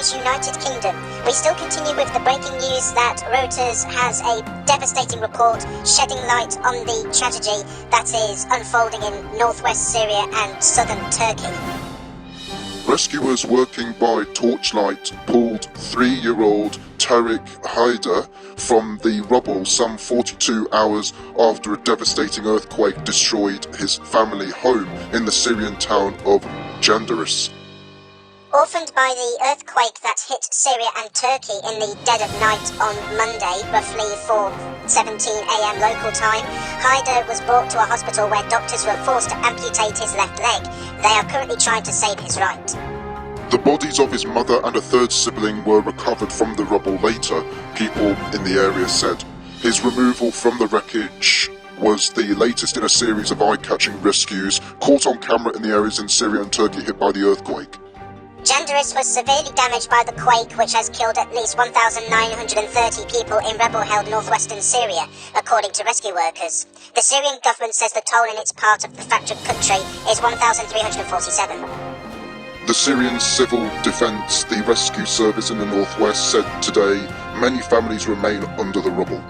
British United Kingdom, we still continue with the breaking news that Reuters has a devastating report shedding light on the tragedy that is unfolding in northwest Syria and southern Turkey. Rescuers working by torchlight pulled 3-year-old Tarek Haider from the rubble some 42 hours after a devastating earthquake destroyed his family home in the Syrian town of Griffiths. Orphaned by the earthquake that hit Syria and Turkey in the dead of night on Monday, roughly 4:17 a.m. local time, Haider was brought to a hospital where doctors were forced to amputate his left leg. They are currently trying to save his right. The bodies of his mother and a third sibling were recovered from the rubble later, people in the area said. His removal from the wreckage was the latest in a series of eye-catching rescues caught on camera in the areas in Syria and Turkey hit by the earthquake. Griffiths was severely damaged by the quake, which has killed at least 1,930 people in rebel-held northwestern Syria, according to rescue workers. The Syrian government says the toll in its part of the fractured country is 1,347. The Syrian Civil Defence, the rescue service in the northwest, said today many families remain under the rubble.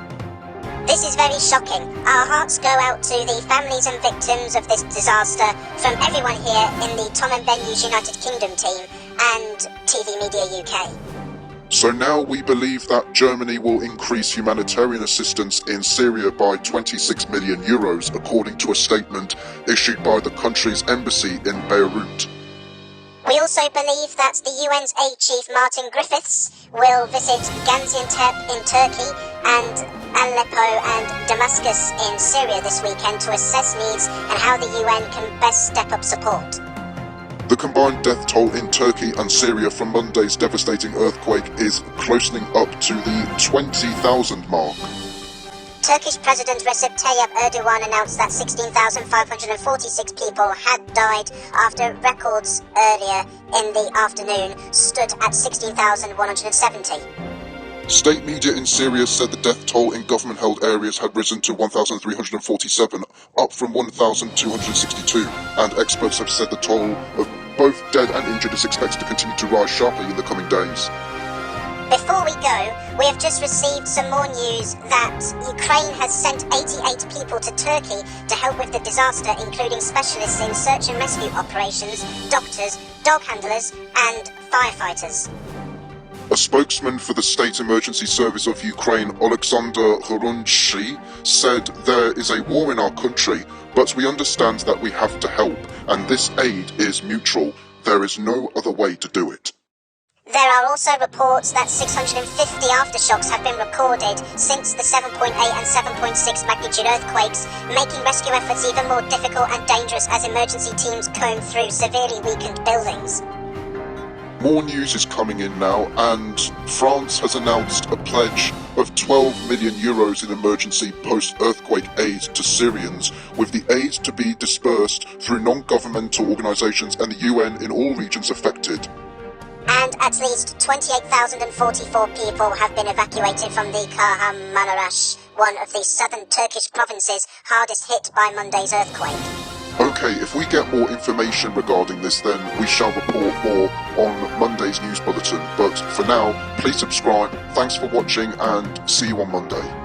This is very shocking. Our hearts go out to the families and victims of this disaster from everyone here in the Tom and Ben News United Kingdom team and TV Media UK. So now we believe that Germany will increase humanitarian assistance in Syria by 26 million euros, according to a statement issued by the country's embassy in Beirut. We also believe that the UN's aid chief Martin Griffiths will visit Gaziantep in Turkey and Aleppo and Damascus in Syria this weekend to assess needs and how the UN can best step up support. The combined death toll in Turkey and Syria from Monday's devastating earthquake is closening up to the 20,000 mark. Turkish President Recep Tayyip Erdogan announced that 16,546 people had died after records earlier in the afternoon stood at 16,170. State media in Syria said the death toll in government-held areas had risen to 1,347, up from 1,262, and experts have said the toll of both dead and injured is expected to continue to rise sharply in the coming days. Before we go, we have just received some more news that Ukraine has sent 88 people to Turkey to help with the disaster, including specialists in search and rescue operations, doctors, dog handlers, and firefighters. A spokesman for the State Emergency Service of Ukraine, Oleksandr Horunchi, said there is a war in our country, but we understand that we have to help, and this aid is mutual. There is no other way to do it. There are also reports that 650 aftershocks have been recorded since the 7.8 and 7.6 magnitude earthquakes, making rescue efforts even more difficult and dangerous as emergency teams comb through severely weakened buildings. More news is coming in now, and France has announced a pledge of 12 million euros in emergency post-earthquake aid to Syrians, with the aid to be dispersed through non-governmental organisations and the UN in all regions affected. And at least 28,044 people have been evacuated from the Kahramanmaraş, one of the southern Turkish provinces hardest hit by Monday's earthquake. Okay, if we get more information regarding this, then we shall report more on Monday's news bulletin. But for now, please subscribe, thanks for watching, and see you on Monday.